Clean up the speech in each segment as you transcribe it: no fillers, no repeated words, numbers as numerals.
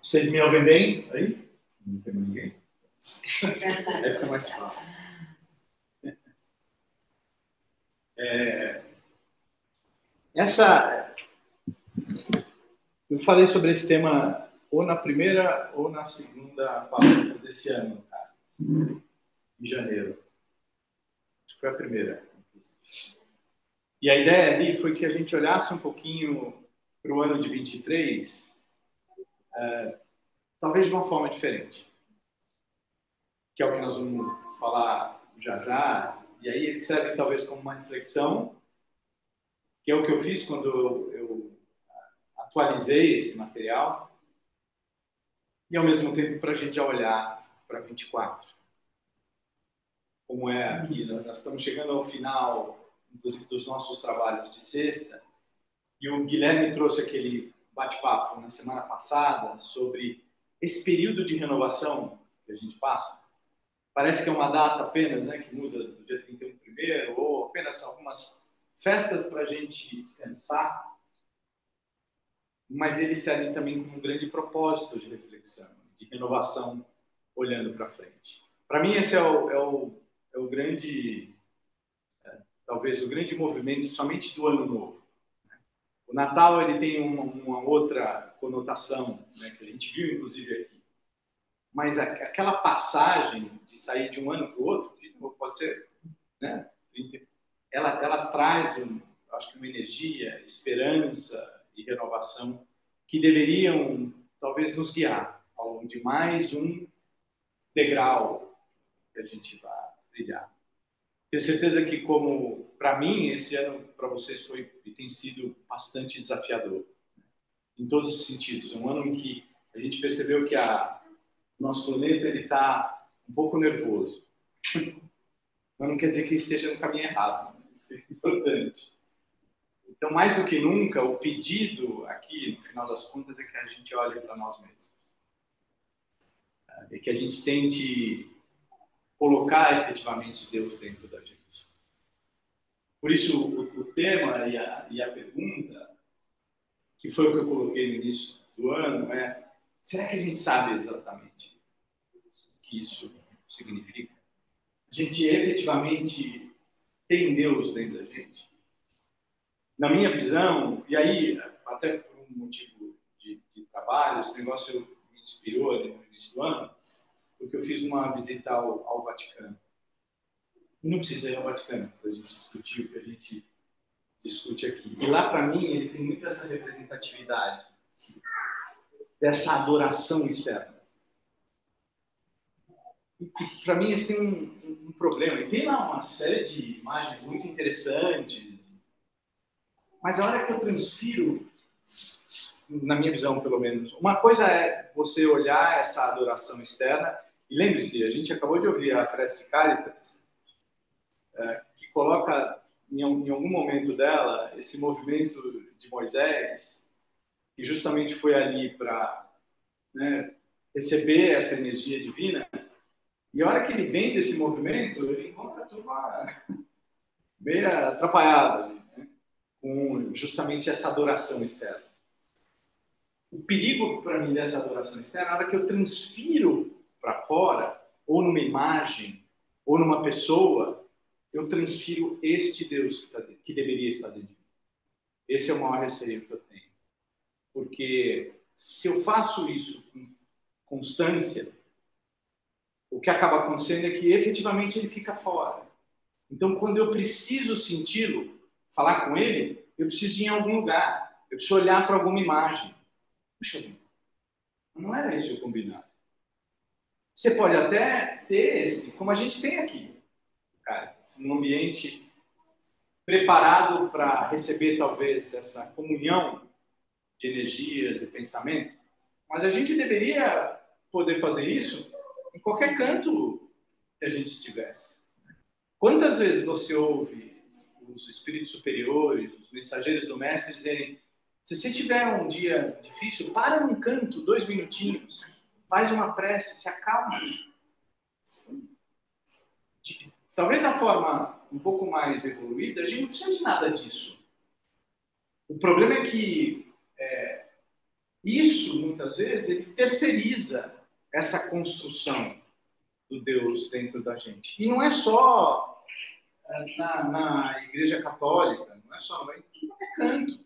Vocês me ouvem bem? Aí? Não tem ninguém? Aí fica mais fácil. Eu falei sobre esse tema ou na primeira ou na segunda palestra desse ano, cara, em janeiro. Acho que foi a primeira. E a ideia ali foi que a gente olhasse um pouquinho para o ano de 23, talvez de uma forma diferente, que é o que nós vamos falar já já. E aí ele serve talvez como uma reflexão, que é o que eu fiz quando eu atualizei esse material, e ao mesmo tempo para a gente já olhar para 24. Como é aqui, nós estamos chegando ao final, inclusive, dos nossos trabalhos de sexta, e o Guilherme trouxe aquele bate-papo na semana passada sobre esse período de renovação que a gente passa. Parece que é uma data apenas, né, que muda do dia 31 primeiro, ou apenas algumas festas para a gente descansar, mas eles servem também como um grande propósito de reflexão, de renovação, olhando para frente. Para mim, esse é o grande, talvez o grande movimento, principalmente do Ano Novo. O Natal ele tem uma outra conotação, né, que a gente viu inclusive aqui. Mas aquela passagem de sair de um ano para o outro, que pode ser, né, ela traz, acho que uma energia, esperança e renovação que deveriam talvez nos guiar ao longo de mais um degrau que a gente vai trilhar. Tenho certeza que, como para mim, esse ano para vocês foi e tem sido bastante desafiador, em todos os sentidos. É um ano em que a gente percebeu que o nosso planeta está um pouco nervoso. Mas não quer dizer que esteja no caminho errado. Isso é importante. Então, mais do que nunca, o pedido aqui, no final das contas, é que a gente olhe para nós mesmos. E que a gente tente colocar efetivamente Deus dentro da gente. Por isso, o tema e a pergunta, que foi o que eu coloquei no início do ano, é: será que a gente sabe exatamente o que isso significa? A gente efetivamente tem Deus dentro da gente? Na minha visão, e aí, até por um motivo de trabalho, esse negócio me inspirou ali no início do ano, porque eu fiz uma visita ao Vaticano. Não precisa ir ao Vaticano para a gente discutir o que a gente discute aqui. E lá, para mim, ele tem muito essa representatividade dessa adoração externa. E para mim, esse tem um problema. E tem lá uma série de imagens muito interessantes, mas a hora que eu transfiro, na minha visão, pelo menos, uma coisa é você olhar essa adoração externa, e lembre-se, a gente acabou de ouvir a prece de Cáritas, que coloca em algum momento dela esse movimento de Moisés, que justamente foi ali para, né, receber essa energia divina, e a hora que ele vem desse movimento, ele encontra a turma meio atrapalhada, né, com justamente essa adoração externa. O perigo para mim dessa adoração externa é a hora que eu transfiro para fora, ou numa imagem, ou numa pessoa, eu transfiro este Deus que deveria estar dentro de mim. Esse é o maior receio que eu tenho. Porque se eu faço isso com constância, o que acaba acontecendo é que efetivamente ele fica fora. Então, quando eu preciso senti-lo, falar com ele, eu preciso ir em algum lugar, eu preciso olhar para alguma imagem. Puxa, não era isso o combinado. Você pode até ter esse, como a gente tem aqui, cara, um ambiente preparado para receber talvez essa comunhão de energias e pensamento, mas a gente deveria poder fazer isso em qualquer canto que a gente estivesse. Quantas vezes você ouve os espíritos superiores, os mensageiros do mestre dizerem: se você tiver um dia difícil, para num canto, 2 minutinhos, faz uma prece, se acalma. Talvez da forma um pouco mais evoluída, a gente não precisa de nada disso. O problema é que Isso, muitas vezes, ele terceiriza essa construção do Deus dentro da gente. E não é só na Igreja Católica, não é só, vai em tudo quanto é canto.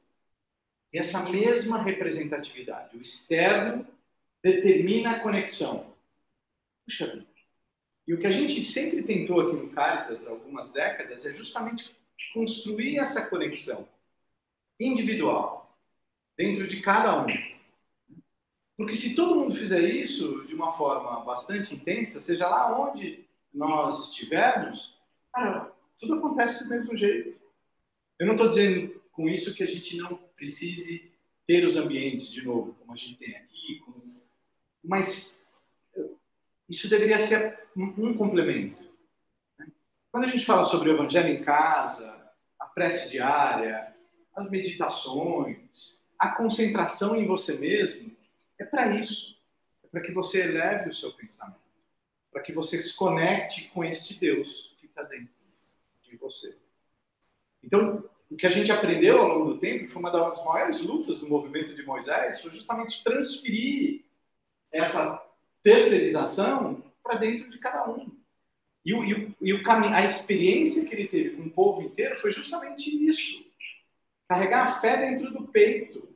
E essa mesma representatividade. O externo determina a conexão. Puxa vida. E o que a gente sempre tentou aqui no Caritas, há algumas décadas, é justamente construir essa conexão individual, dentro de cada um. Porque se todo mundo fizer isso de uma forma bastante intensa, seja lá onde nós estivermos, cara, tudo acontece do mesmo jeito. Eu não estou dizendo com isso que a gente não precise ter os ambientes de novo, como a gente tem aqui, mas isso deveria ser um complemento. Quando a gente fala sobre o evangelho em casa, a prece diária, as meditações, a concentração em você mesmo, é para isso. É para que você eleve o seu pensamento. Para que você se conecte com este Deus que está dentro de você. Então, o que a gente aprendeu ao longo do tempo, foi uma das maiores lutas do movimento de Moisés, foi justamente transferir essa terceirização para dentro de cada um. A experiência que ele teve com o povo inteiro foi justamente isso. Carregar a fé dentro do peito,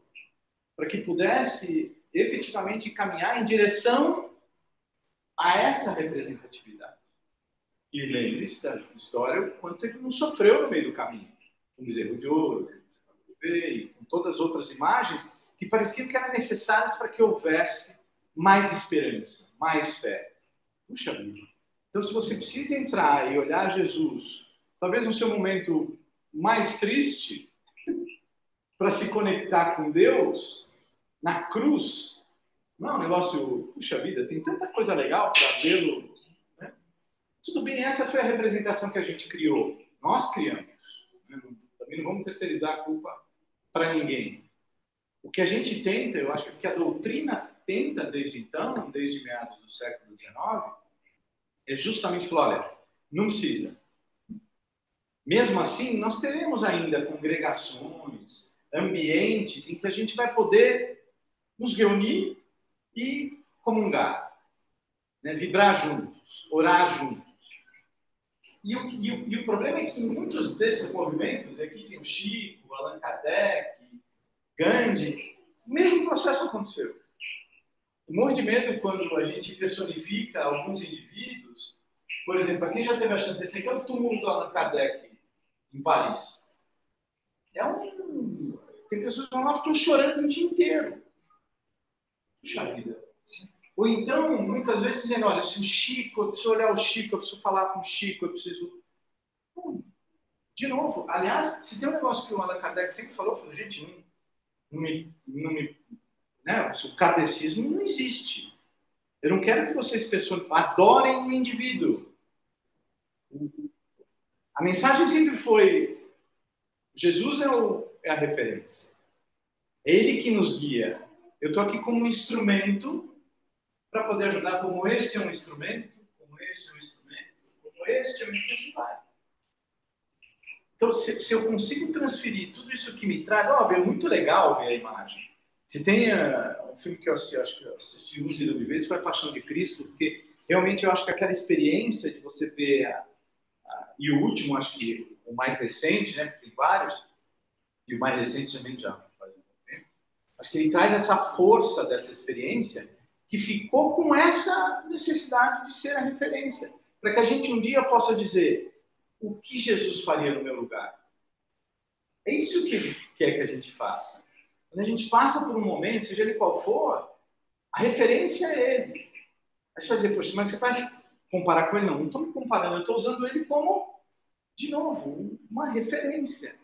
para que pudesse efetivamente caminhar em direção a essa representatividade. E lembre-se da história, o quanto ele não sofreu no meio do caminho. Com o bezerro de ouro, e com todas as outras imagens que pareciam que eram necessárias para que houvesse mais esperança, mais fé. Puxa vida. Então, se você precisa entrar e olhar Jesus, talvez no seu momento mais triste, para se conectar com Deus, na cruz, não é um negócio, puxa vida, tem tanta coisa legal para vê-lo. Né? Tudo bem, essa foi a representação que a gente criou. Nós criamos. Né? Também não vamos terceirizar a culpa para ninguém. O que a gente tenta, eu acho que a doutrina tenta desde então, desde meados do século XIX, é justamente falar, olha, não precisa. Mesmo assim, nós teremos ainda congregações, ambientes em que a gente vai poder nos reunir e comungar, né? Vibrar juntos, orar juntos. E o problema é que em muitos desses movimentos, aqui tem o Chico, Allan Kardec, Gandhi, o mesmo processo aconteceu. Eu morro de medo quando a gente personifica alguns indivíduos. Por exemplo, quem já teve a chance de ser, que é o túmulo do Allan Kardec em Paris. Tem pessoas que vão lá e ficam chorando o dia inteiro. Puxa vida. Ou então, muitas vezes, dizendo, olha, se o Chico, eu preciso olhar o Chico, eu preciso falar com o Chico, eu preciso... De novo, aliás, se tem um negócio que o Allan Kardec sempre falou, gente, né, o kardecismo não existe. Eu não quero que vocês pessoas adorem um indivíduo. A mensagem sempre foi, Jesus é a referência. É ele que nos guia. Eu estou aqui como um instrumento para poder ajudar, como este é um instrumento, como este é um instrumento, como este é um instrumento. Então, se eu consigo transferir tudo isso que me traz, é muito legal ver a imagem. Se tem um filme que eu acho que eu assisti um zilhão de vezes, foi A Paixão de Cristo, porque realmente eu acho que aquela experiência de você ver, e o último, acho que o mais recente, né, porque tem vários, e o mais recente também já faz um tempo, acho que ele traz essa força dessa experiência que ficou com essa necessidade de ser a referência, para que a gente um dia possa dizer o que Jesus faria no meu lugar. É isso que ele quer que a gente faça. Quando a gente passa por um momento, seja ele qual for, a referência é ele. Aí você vai dizer, poxa, mas você vai comparar com ele? Não estou me comparando, eu estou usando ele como, de novo, uma referência.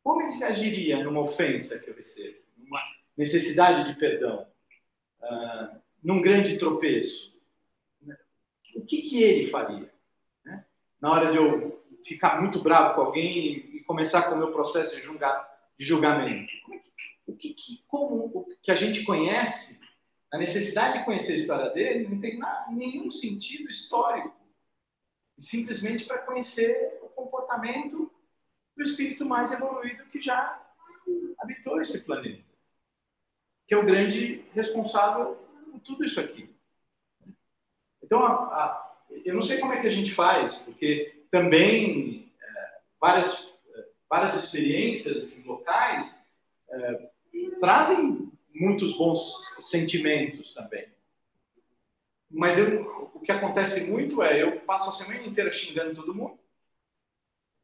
Como ele agiria numa ofensa que eu recebo? Numa necessidade de perdão? Num grande tropeço? O que ele faria? Né? Na hora de eu ficar muito bravo com alguém e começar com o meu processo de julgamento. Como o que a gente conhece, a necessidade de conhecer a história dele, não tem nenhum sentido histórico. Simplesmente para conhecer o comportamento do espírito mais evoluído que já habitou esse planeta. que é o grande responsável por tudo isso aqui. Então, eu não sei como é que a gente faz, porque também várias experiências locais trazem muitos bons sentimentos também. Mas o que acontece muito é, eu passo a semana inteira xingando todo mundo,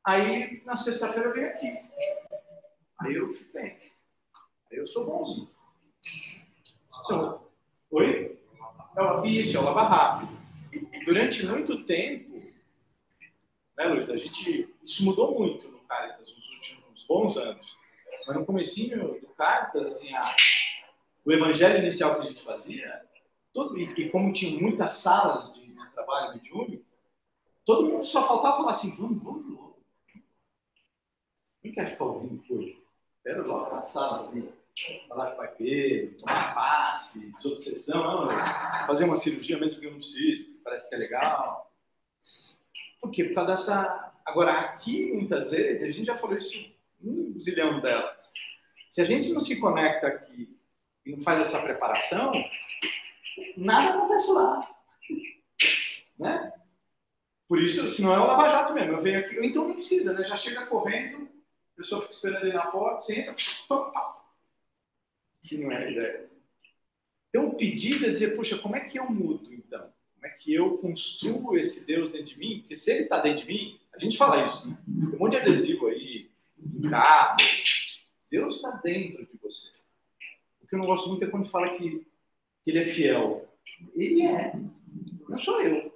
aí na sexta-feira eu venho aqui. Aí eu fico bem. Aí eu sou bonzinho. Então, oi? Isso, é o lava rápido. Durante muito tempo, né, Luiz, isso mudou muito no Caritas nos últimos bons anos. Mas no comecinho do Caritas, assim, o evangelho inicial que a gente fazia, e como tinha muitas salas de trabalho mediúnico, todo mundo só faltava falar assim, vamos logo. Quem quer ficar ouvindo coisa? Espera logo na sala, falar com o Pai Pedro, tomar passe, desobsessão, fazer uma cirurgia mesmo que eu não preciso, parece que é legal. Por quê? Por causa dessa... Agora, aqui, muitas vezes, a gente já falou isso um zilhão delas. Se a gente não se conecta aqui e não faz essa preparação, nada acontece lá. Né? Por isso, senão é o lava-jato mesmo. Eu venho aqui, então nem precisa, né? Já chega correndo, a pessoa fica esperando ali na porta, você entra, toma, passa. Que não é a ideia. Então, o pedido é dizer, puxa, como é que eu mudo, então? Como é que eu construo esse Deus dentro de mim? Porque se ele está dentro de mim, a gente fala isso, né? Tem um monte de adesivo aí, em carro. Deus está dentro de você. O que eu não gosto muito é quando fala que ele é fiel. Ele é. Não sou eu.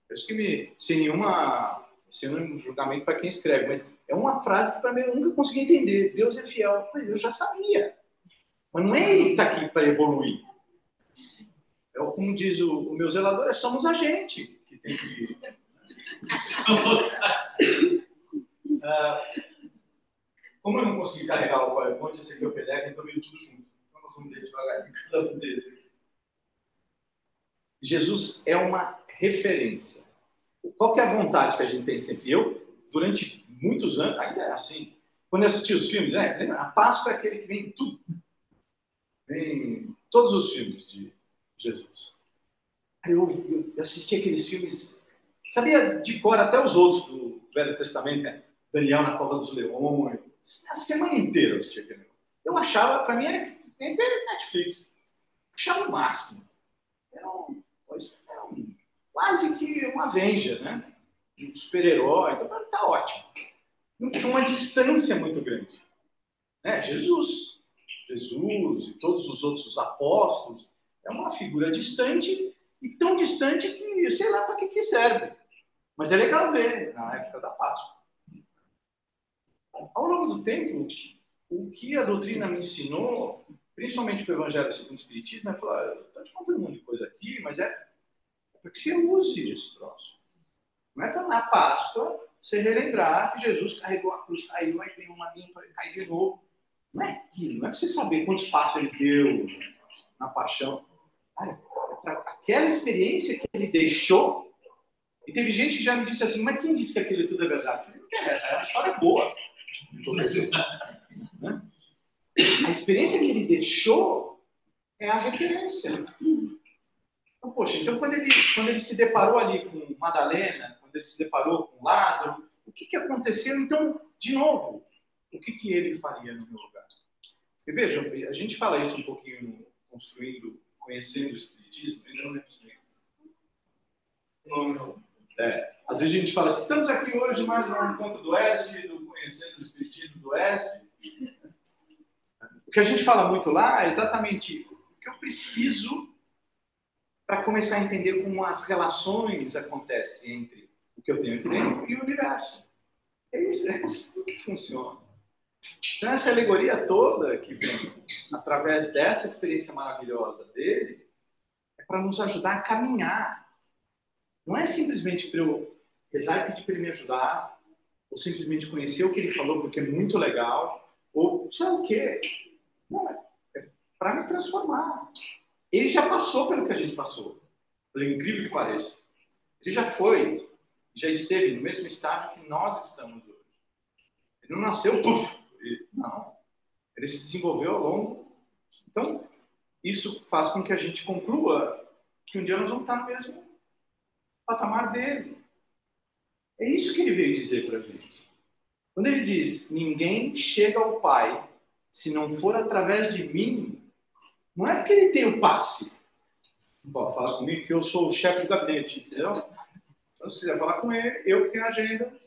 Isso que sem nenhum julgamento para quem escreve, mas é uma frase que para mim eu nunca consegui entender. Deus é fiel. Mas eu já sabia. Mas não é ele que está aqui para evoluir. É como diz o meu zelador, somos a gente que tem que... Como eu não consegui carregar o PowerPoint, esse aqui é o PDF, então veio tudo junto. Então nós vamos ver devagarinho cada um deles aqui. Jesus é uma referência. Qual que é a vontade que a gente tem sempre? Eu, durante muitos anos, ainda é assim. Quando eu assisti os filmes, a Páscoa é aquele que vem tudo. Vem todos os filmes de Jesus. Eu assisti aqueles filmes, sabia de cor até os outros do Velho Testamento, né? Daniel na Cova dos Leões. A semana inteira eu assisti aquele. Eu achava, para mim, era Netflix. Achava o máximo. Era quase que uma Avenger, né? Um super-herói. Então, tá ótimo. Não tinha uma distância muito grande. Né? Jesus e todos os outros apóstolos é uma figura distante e tão distante que sei lá para que serve. Mas é legal ver na época da Páscoa. Ao longo do tempo, o que a doutrina me ensinou, principalmente com o Evangelho segundo o Espiritismo, é falar, eu estou te contando um monte de coisa aqui, mas é para que você use esse troço. Não é para na Páscoa você relembrar que Jesus carregou a cruz, caiu, aí vem uma limpa, cai de novo. Não é aquilo, não é para você saber quantos passos ele deu na paixão. Cara, aquela experiência que ele deixou, e teve gente que já me disse assim, mas quem disse que aquilo tudo é verdade? Não interessa, é uma história boa. A experiência que ele deixou é a referência. Então, poxa, então quando ele se deparou ali com Madalena, quando ele se deparou com Lázaro, o que aconteceu? Então, de novo, o que ele faria no meu lugar? E vejam, a gente fala isso um pouquinho no Construindo, Conhecendo o Espiritismo, ainda não é construindo. Não. Às vezes a gente fala, estamos aqui hoje mais um encontro do ESG, do Conhecendo o Espiritismo do ESG. O que a gente fala muito lá é exatamente o que eu preciso para começar a entender como as relações acontecem entre o que eu tenho aqui dentro e o universo. É isso que funciona. Então, essa alegoria toda que vem através dessa experiência maravilhosa dele é para nos ajudar a caminhar. Não é simplesmente para eu rezar e pedir para ele me ajudar, ou simplesmente conhecer o que ele falou porque é muito legal, ou sabe o quê? Não, é para me transformar. Ele já passou pelo que a gente passou, pelo incrível que pareça. Ele já esteve no mesmo estágio que nós estamos hoje. Ele não nasceu, não. Ele se desenvolveu ao longo Então, isso faz com que a gente conclua que um dia nós vamos estar no mesmo patamar dele. É isso que ele veio dizer para a gente. Quando ele diz, ninguém chega ao Pai se não for através de mim, não é porque ele tem o passe. Pode falar comigo que eu sou o chefe do gabinete, entendeu? Então, se quiser falar com ele, eu que tenho a agenda.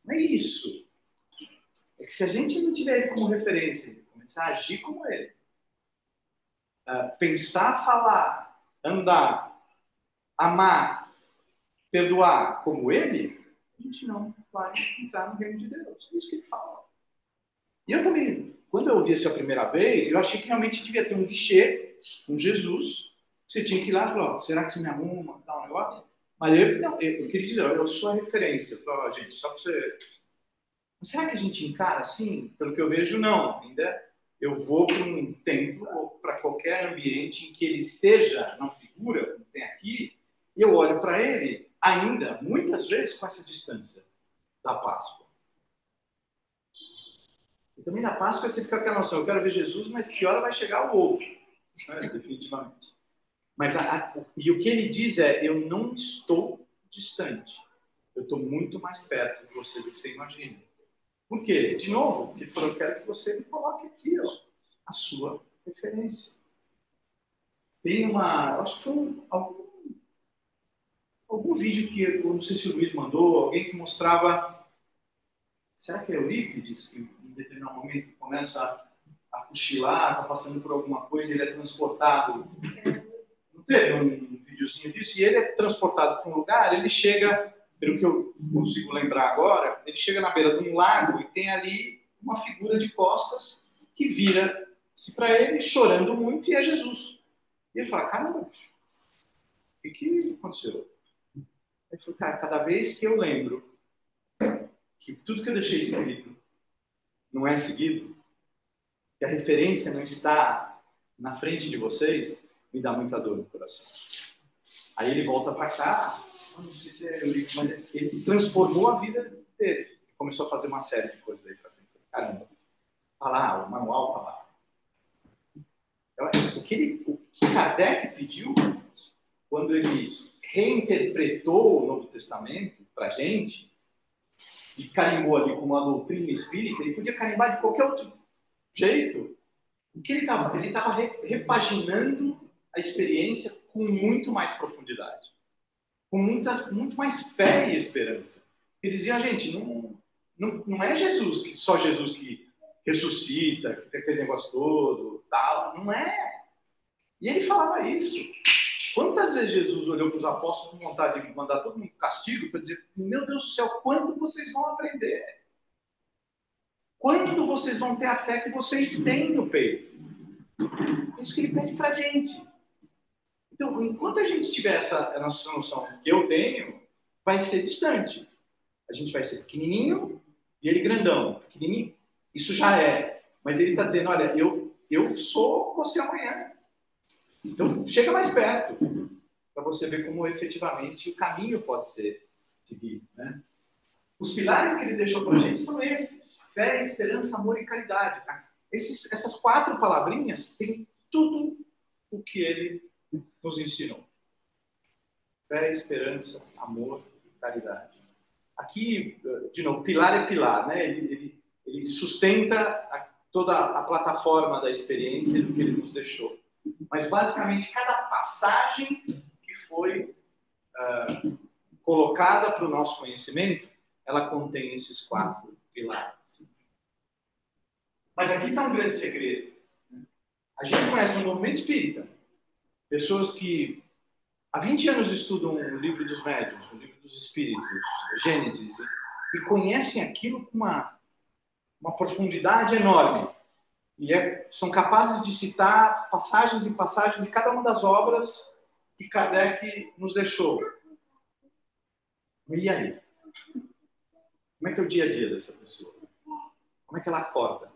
Não é isso. É que se a gente não tiver ele como referência, começar a agir como ele, pensar, falar, andar, amar, perdoar como ele, a gente não vai entrar no reino de Deus. É isso que ele fala. E eu também, quando eu ouvi isso a primeira vez, eu achei que realmente devia ter um guichê, um Jesus. Você tinha que ir lá e falar, será que você me arruma? Tal, um negócio. Mas eu queria dizer, eu sou a referência. Pra, gente, só para você... Mas será que a gente encara assim? Pelo que eu vejo, não. Ainda eu vou para um templo ou para qualquer ambiente em que ele esteja, não figura, como tem aqui, e eu olho para ele ainda, muitas vezes, com essa distância da Páscoa. E também na Páscoa você fica com aquela noção, eu quero ver Jesus, mas que hora vai chegar o ovo? Definitivamente. Mas e o que ele diz é, eu não estou distante. Eu estou muito mais perto de você do que você imagina. Por quê? De novo, ele falou, eu quero que você me coloque aqui, ó, a sua referência. Tem uma, acho que foi algum vídeo que, eu não sei se o Luiz mandou, alguém que mostrava, será que é Eurípides, que em determinado momento começa a cochilar, está passando por alguma coisa, ele é transportado. Não teve um videozinho disso? E ele é transportado para um lugar, ele chega, pelo que eu consigo lembrar agora, ele chega na beira de um lago e tem ali uma figura de costas que vira-se para ele, chorando muito, e é Jesus. E ele fala, caramba, bicho, o que aconteceu? Ele falou, cara, cada vez que eu lembro que tudo que eu deixei escrito não é seguido, que a referência não está na frente de vocês, me dá muita dor no coração. Aí ele volta para cá, não sei se é Eurico, mas ele transformou a vida dele. Ele começou a fazer uma série de coisas aí para frente. Caramba, tá lá, o manual tá lá. O que Kardec pediu, quando ele reinterpretou o Novo Testamento para a gente, e carimbou ali como uma doutrina espírita, ele podia carimbar de qualquer outro jeito. O que ele estava? Ele estava repaginando a experiência com muito mais profundidade, com muito mais fé e esperança. Ele dizia, gente, não é Jesus, só Jesus que ressuscita, que tem aquele negócio todo, tal, não é. E ele falava isso. Quantas vezes Jesus olhou para os apóstolos com vontade de mandar todo mundo castigo para dizer, meu Deus do céu, quando vocês vão aprender? Quando vocês vão ter a fé que vocês têm no peito? É isso que ele pede para a gente. Então, enquanto a gente tiver essa noção que eu tenho, vai ser distante. A gente vai ser pequenininho e ele grandão. Pequenininho, isso já é. Mas ele está dizendo, olha, eu sou você amanhã. Então, chega mais perto, para você ver como efetivamente o caminho pode ser seguido, né? Os pilares que ele deixou para a gente são esses: fé, esperança, amor e caridade. Essas 4 palavrinhas têm tudo o que ele nos ensinou. Fé, esperança, amor e caridade. Aqui, de novo, pilar é pilar, né? Ele sustenta toda a plataforma da experiência do que ele nos deixou. Mas, basicamente, cada passagem que foi colocada para o nosso conhecimento, ela contém esses 4 pilares. Mas aqui está um grande segredo. A gente conhece no movimento espírita pessoas que há 20 anos estudam o livro dos médiuns, o livro dos espíritos, Gênesis, e conhecem aquilo com uma profundidade enorme. E são capazes de citar passagens e passagens de cada uma das obras que Kardec nos deixou. E aí? Como é que é o dia a dia dessa pessoa? Como é que ela acorda?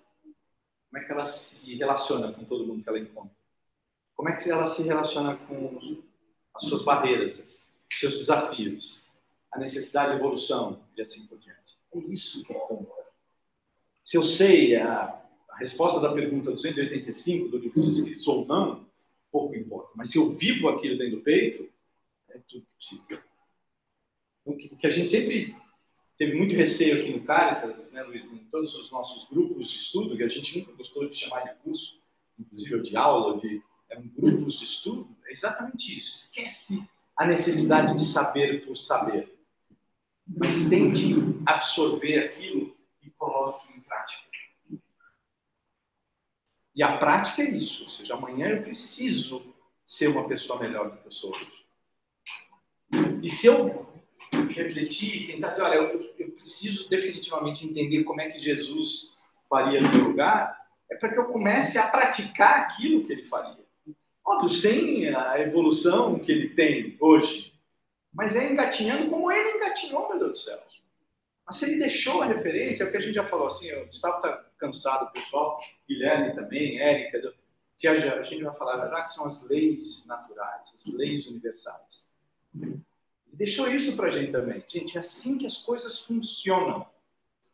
Como é que ela se relaciona com todo mundo que ela encontra? Como é que ela se relaciona com as suas barreiras, os seus desafios, a necessidade de evolução e assim por diante? É isso que conta. Se eu sei a A resposta da pergunta 285 do Livro dos Espíritos, ou não, pouco importa. Mas se eu vivo aquilo dentro do peito, é tudo que precisa. O que a gente sempre teve muito receio aqui no Caritas, né, Luiz, em todos os nossos grupos de estudo, que a gente nunca gostou de chamar de curso, inclusive de aula, eram grupos de estudo, é exatamente isso. Esquece a necessidade de saber por saber, mas tente absorver aquilo e coloque em prática. E a prática é isso, ou seja, amanhã eu preciso ser uma pessoa melhor do que eu sou hoje. E se eu refletir, tentar dizer, olha, eu preciso definitivamente entender como é que Jesus faria no meu lugar, é para que eu comece a praticar aquilo que ele faria. Óbvio, sem a evolução que ele tem hoje, mas é engatinhando como ele engatinhou, meu Deus do céu. Mas se ele deixou a referência, é o que a gente já falou assim, o Gustavo está cansado, pessoal, Guilherme também, Érica, que a gente vai falar já que são as leis naturais, as leis universais. Ele deixou isso para a gente também. Gente, é assim que as coisas funcionam.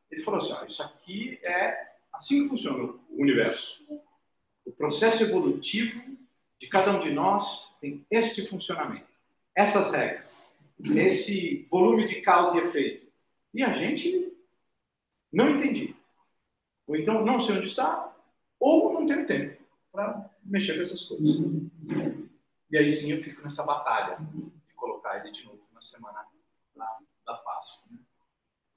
Ele falou assim, ó, isso aqui é assim que funciona o universo. O processo evolutivo de cada um de nós tem este funcionamento, essas regras, esse volume de causa e efeito. E a gente não entendi. Ou então não sei onde está, ou não tenho tempo para mexer com essas coisas. E aí sim eu fico nessa batalha de colocar ele de novo na semana da Páscoa.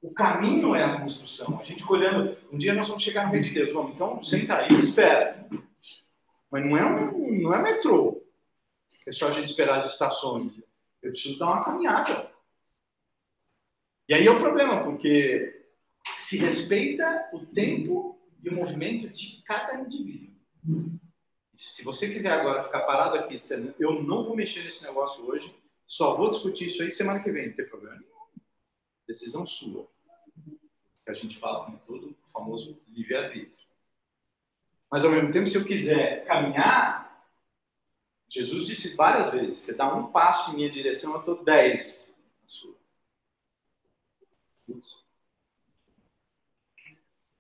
O caminho é a construção. A gente fica olhando, um dia nós vamos chegar no Reino de Deus. Vamos, então senta aí e espera. Mas não é metrô. É só a gente esperar as estações. Eu preciso dar uma caminhada. E aí é o problema, porque se respeita o tempo e o movimento de cada indivíduo. Se você quiser agora ficar parado aqui, dizendo, eu não vou mexer nesse negócio hoje, só vou discutir isso aí semana que vem, não tem problema nenhum. Decisão sua. Que a gente fala com todo o famoso livre-arbítrio. Mas, ao mesmo tempo, se eu quiser caminhar, Jesus disse várias vezes, você dá um passo em minha direção, eu estou 10 na sua.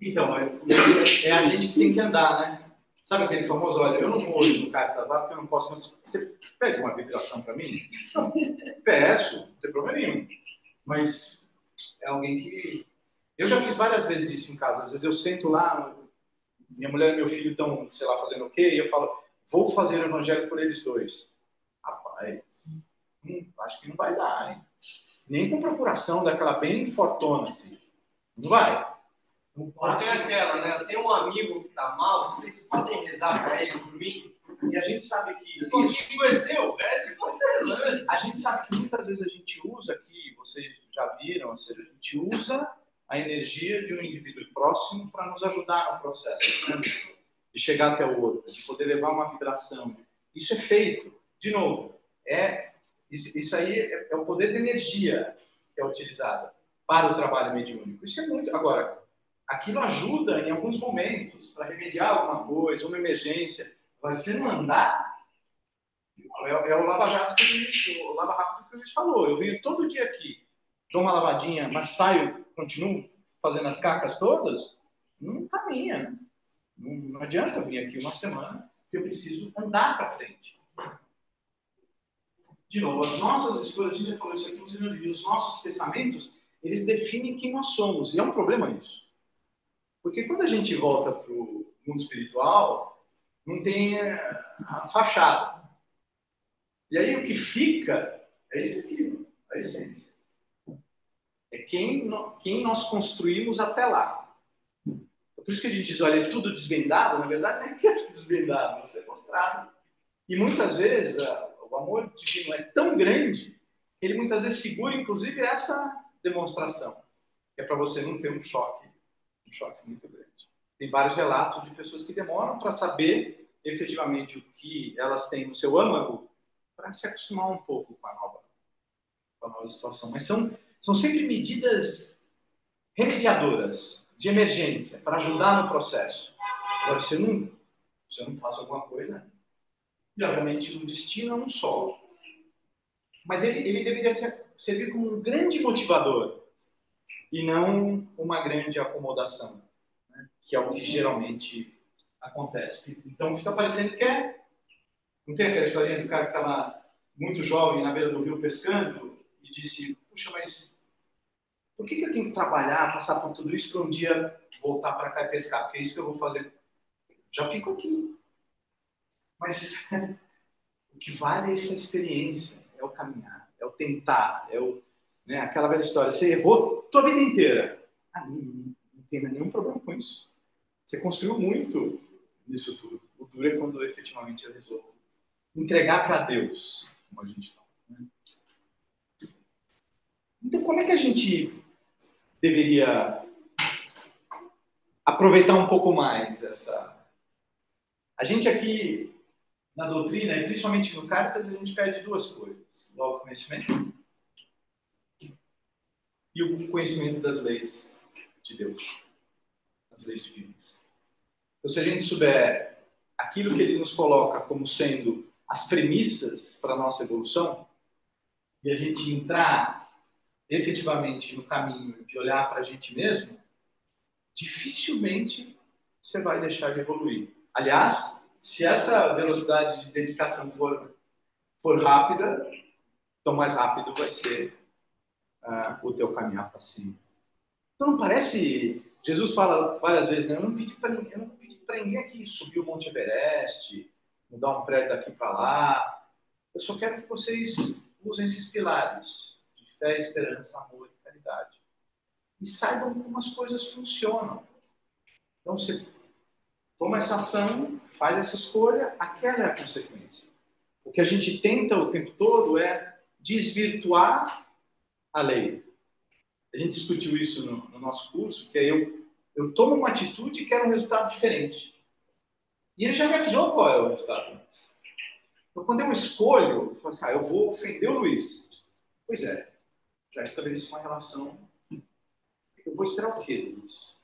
Então, é a gente que tem que andar, né? Sabe aquele famoso, olha, eu não vou hoje no Caritas lá porque eu não posso, mas você pede uma vibração para mim? Não, peço, não tem problema nenhum. Mas é alguém que... Eu já fiz várias vezes isso em casa. Às vezes eu sento lá, minha mulher e meu filho estão, sei lá, fazendo o quê? E eu falo, vou fazer o evangelho por eles dois. Rapaz, acho que não vai dar, hein? Nem com procuração daquela bem fortona, assim. Não vai. Tem aquela, né? Eu tenho um amigo que tá mal, vocês podem rezar para ele por mim? E a gente sabe que... O amigo é seu, reze você, né? A gente sabe que muitas vezes a gente usa aqui, vocês já viram, ou seja, a gente usa a energia de um indivíduo próximo para nos ajudar no processo, né? De chegar até o outro, de poder levar uma vibração. Isso é feito. De novo, isso aí é o poder da energia que é utilizada para o trabalho mediúnico. Isso é muito... Agora, aquilo ajuda em alguns momentos para remediar alguma coisa, uma emergência. Mas se não andar, é o lava-jato que o lava-rápido que o Luiz falou. Eu venho todo dia aqui, dou uma lavadinha, mas saio, continuo fazendo as cacas todas, não caminha. Né? Não adianta eu vir aqui uma semana, que eu preciso andar para frente. De novo, as nossas escolhas, a gente já falou isso aqui, os nossos pensamentos, eles definem quem nós somos. E é um problema isso. Porque quando a gente volta para o mundo espiritual, não tem a fachada. E aí o que fica é isso aqui, a essência. É quem nós construímos até lá. Por isso que a gente diz, olha, é tudo desvendado, na verdade não é que é tudo desvendado, isso é mostrado. E muitas vezes o amor divino é tão grande que ele muitas vezes segura, inclusive, essa demonstração. Que é para você não ter um choque muito grande. Tem vários relatos de pessoas que demoram para saber efetivamente o que elas têm no seu âmago para se acostumar um pouco com a nova situação. Mas são sempre medidas remediadoras, de emergência, para ajudar no processo. Agora, se eu não faço alguma coisa, e obviamente o destino é um solo. Mas ele deveria servir como um grande motivador e não uma grande acomodação, né? Que é o que geralmente acontece. Então fica parecendo que é... Não tem aquela historinha do cara que estava muito jovem na beira do rio pescando e disse, puxa, mas por que eu tenho que trabalhar, passar por tudo isso para um dia voltar para cá e pescar? Porque é isso que eu vou fazer. Já fico aqui. Mas o que vale é essa experiência, é o caminhar, é o tentar, é o, né, aquela velha história. Você errou tua vida inteira. Não tem nenhum problema com isso. Você construiu muito nisso tudo. O duro é quando efetivamente resolve entregar para Deus, como a gente fala. Né? Então, como é que a gente deveria aproveitar um pouco mais essa... A gente aqui, na doutrina, e principalmente no Cartas, a gente pede duas coisas. O autoconhecimento e o conhecimento das leis de Deus, as leis divinas. Então, se a gente souber aquilo que ele nos coloca como sendo as premissas para a nossa evolução, e a gente entrar efetivamente no caminho de olhar para a gente mesmo, dificilmente você vai deixar de evoluir. Aliás, se essa velocidade de dedicação for rápida, então mais rápido vai ser o teu caminhar para cima. Então não parece... Jesus fala várias vezes, né? Eu não pedi para ninguém aqui subir o Monte Everest, mudar um prédio daqui para lá. Eu só quero que vocês usem esses pilares de fé, esperança, amor e caridade. E saibam como as coisas funcionam. Então você toma essa ação, faz essa escolha, aquela é a consequência. O que a gente tenta o tempo todo é desvirtuar a lei. A gente discutiu isso no nosso curso, que é eu tomo uma atitude e quero um resultado diferente. E ele já me avisou qual é o resultado antes. Então, quando eu escolho, eu falo assim, eu vou ofender o Luiz. Pois é, já estabeleci uma relação. Eu vou esperar o quê, Luiz?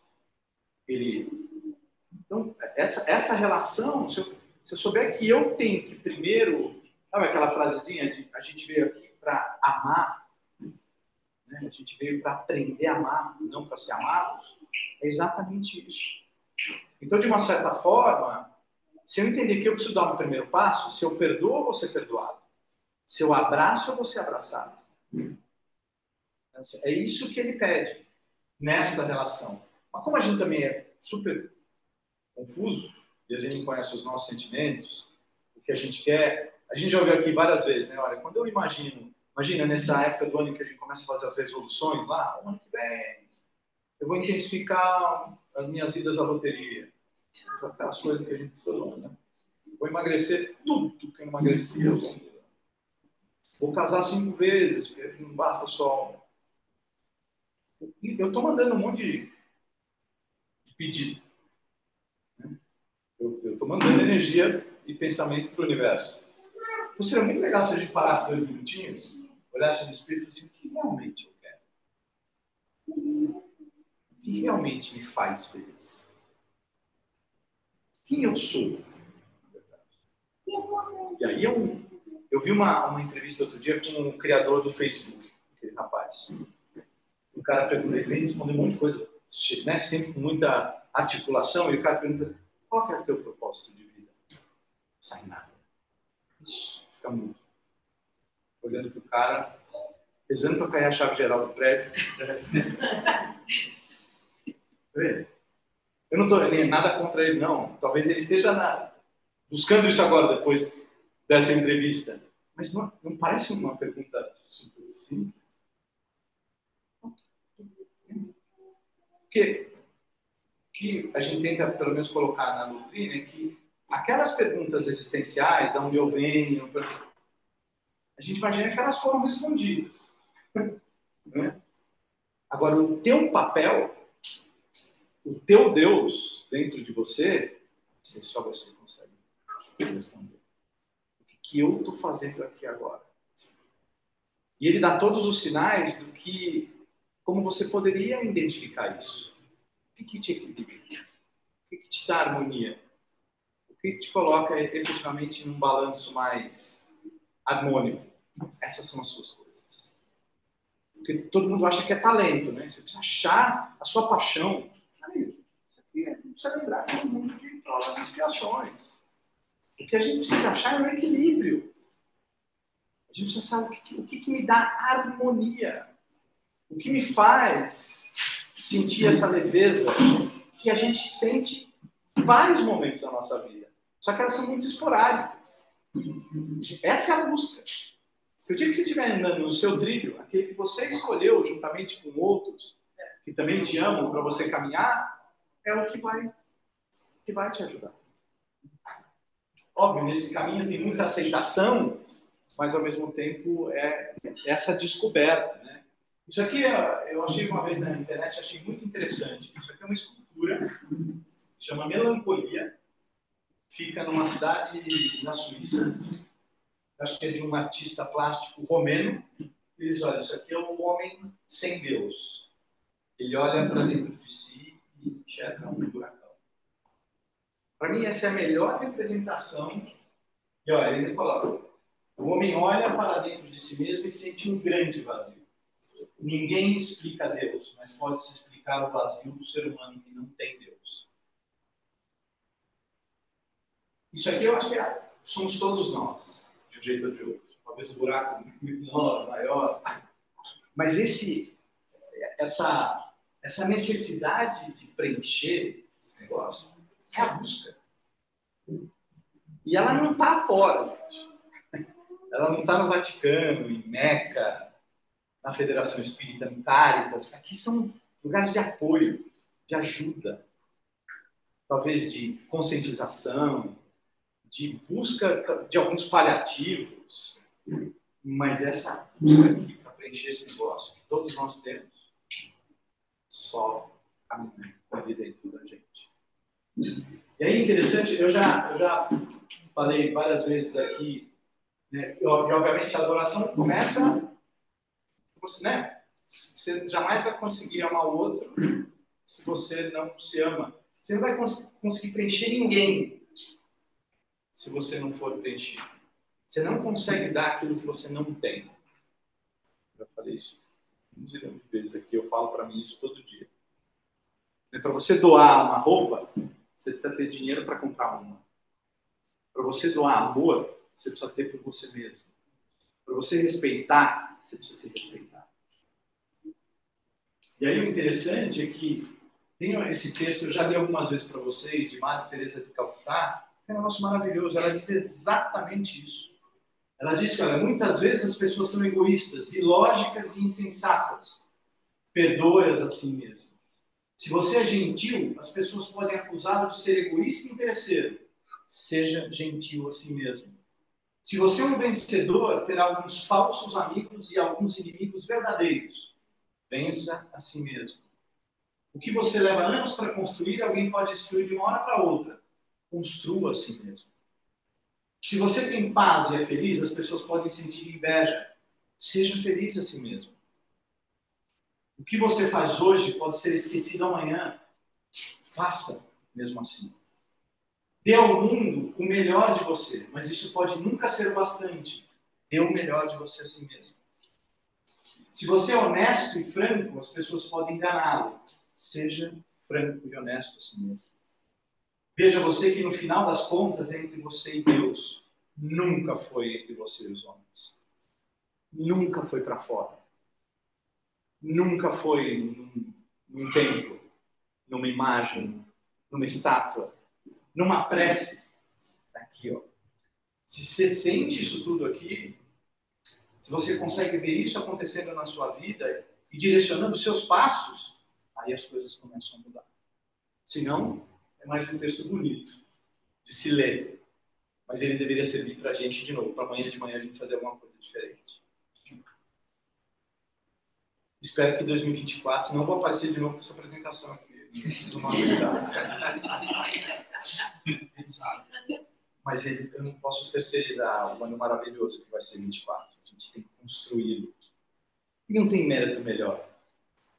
Então, essa relação, se eu souber que eu tenho que primeiro... Sabe aquela frasezinha de a gente veio aqui para amar, né? A gente veio para aprender a amar, não para ser amados? É exatamente isso. Então, de uma certa forma, se eu entender que eu preciso dar um primeiro passo, se eu perdoo, eu vou ser perdoado. Se eu abraço, eu vou ser abraçado. É isso que ele pede nesta relação. Mas como a gente também é super confuso, e a gente não conhece os nossos sentimentos, o que a gente quer, a gente já ouviu aqui várias vezes, né? Olha, quando eu imagina nessa época do ano que a gente começa a fazer as resoluções lá, o ano que vem eu vou intensificar as minhas idas à loteria. Aquelas coisas que a gente estudou, né? Vou emagrecer tudo que eu emagrecia. Vou casar 5 vezes, porque não basta só... Eu estou mandando um monte de pedido. Né? Eu estou mandando energia e pensamento para o universo. Então seria muito legal se a gente parasse 2 minutinhos, olhasse no espírito e assim, o que realmente eu quero? O que realmente me faz feliz? Quem eu sou? E aí eu vi uma entrevista outro dia com o criador do Facebook, aquele rapaz. O cara pergunta, ele vem responder um monte de coisa, né, sempre com muita articulação, e o cara pergunta, qual que é o teu propósito de vida? Não sai nada. Fica muito. Olhando para o cara, rezando para cair a chave geral do prédio. Eu não estou nada contra ele, não. Talvez ele esteja buscando isso agora, depois dessa entrevista. Mas não parece uma pergunta super simples? Porque que a gente tenta, pelo menos, colocar na doutrina é que aquelas perguntas existenciais, de onde eu venho, a gente imagina que elas foram respondidas. Né? Agora, o teu papel, o teu Deus dentro de você só você consegue responder. O que eu estou fazendo aqui agora? E ele dá todos os sinais do que, como você poderia identificar isso. O que te equilibra? O que te dá harmonia? O que te coloca efetivamente num balanço mais harmônico? Essas são as suas coisas. Porque todo mundo acha que é talento, né? Você precisa achar a sua paixão. Isso aqui precisa lembrar que é um mundo de provas e expiações. O que a gente precisa achar é um equilíbrio. A gente precisa saber o que me dá harmonia. O que me faz sentir essa leveza que a gente sente em vários momentos da nossa vida. Só que elas são muito esporádicas. Essa é a busca. O dia que você estiver andando no seu trilho, aquele que você escolheu juntamente com outros, que também te amam para você caminhar, é o que vai te ajudar. Óbvio, nesse caminho tem muita aceitação, mas ao mesmo tempo é essa descoberta, né? Isso aqui eu achei uma vez na internet, achei muito interessante. Isso aqui é uma escultura, chama Melancolia, fica numa cidade na Suíça, acho que é de um artista plástico romeno. Eles olham, isso aqui é um homem sem Deus. Ele olha para dentro de si e enxerga um buracão. Para mim, essa é a melhor representação. E olha, ele coloca, o homem olha para dentro de si mesmo e sente um grande vazio. Ninguém explica Deus, mas pode-se explicar o vazio do ser humano que não tem Deus. Isso aqui eu acho que somos todos nós, de um jeito ou de outro. Talvez o buraco muito menor, maior. Mas essa necessidade de preencher esse negócio é a busca. E ela não está fora, gente. Ela não está no Vaticano, em Meca, na Federação Espírita, no Caritas. Aqui são lugares de apoio, de ajuda, talvez de conscientização, de busca de alguns paliativos. Mas essa busca aqui, para preencher esse negócio, que todos nós temos, só caminha ali dentro da gente. E aí, interessante, eu já falei várias vezes aqui, né, e obviamente a adoração começa, né? Você jamais vai conseguir amar o outro se você não se ama. Você não vai conseguir preencher ninguém se você não for preenchido. Você não consegue dar aquilo que você não tem. Eu já falei isso uns milhões de vezes aqui, eu falo para mim isso todo dia. Para você doar uma roupa, você precisa ter dinheiro para comprar uma. Para você doar amor, você precisa ter por você mesmo. Para você respeitar, você precisa se respeitar. E aí o interessante é que tem esse texto, eu já li algumas vezes para vocês, de Madre Teresa de Calcutá, que é um negócio maravilhoso. Ela diz exatamente isso. Ela diz que, olha, muitas vezes as pessoas são egoístas, ilógicas e insensatas. Perdoe-as a si mesmo. Se você é gentil, as pessoas podem acusá-lo de ser egoísta e interesseiro. Seja gentil a si mesmo. Se você é um vencedor, terá alguns falsos amigos e alguns inimigos verdadeiros. Vença a si mesmo. O que você leva anos para construir, alguém pode destruir de uma hora para outra. Construa a si mesmo. Se você tem paz e é feliz, as pessoas podem sentir inveja. Seja feliz a si mesmo. O que você faz hoje pode ser esquecido amanhã. Faça mesmo assim. Dê ao mundo o melhor de você, mas isso pode nunca ser o bastante. Dê o melhor de você a si mesmo. Se você é honesto e franco, as pessoas podem enganá-lo. Seja franco e honesto a si mesmo. Veja você que no final das contas é entre você e Deus. Nunca foi entre você e os homens. Nunca foi para fora. Nunca foi num templo, numa imagem, numa estátua, numa prece. Aqui, ó. Se você sente isso tudo aqui, se você consegue ver isso acontecendo na sua vida e direcionando os seus passos, aí as coisas começam a mudar. Se não, é mais um texto bonito de se ler. Mas ele deveria servir para a gente de novo, para amanhã de manhã a gente fazer alguma coisa diferente. Espero que em 2024, senão eu vou aparecer de novo com essa apresentação aqui. Mas eu não posso terceirizar o ano maravilhoso que vai ser 24. A gente tem que construí-lo. E não tem mérito melhor.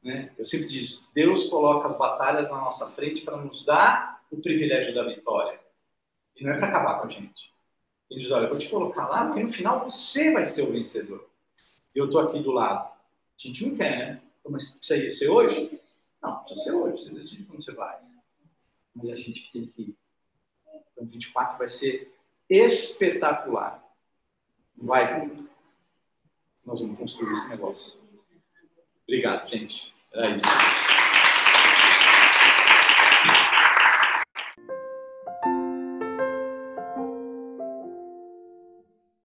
Né? Eu sempre digo, Deus coloca as batalhas na nossa frente para nos dar o privilégio da vitória. E não é para acabar com a gente. Ele diz, olha, eu vou te colocar lá, porque no final você vai ser o vencedor. E eu estou aqui do lado. A gente não quer, né? Mas precisa ser hoje? Não, precisa ser hoje. Você decide quando você vai. mas a gente que tem que ir. Então, 24 vai ser espetacular. Vai. Nós vamos construir esse negócio. Obrigado, gente. Era isso.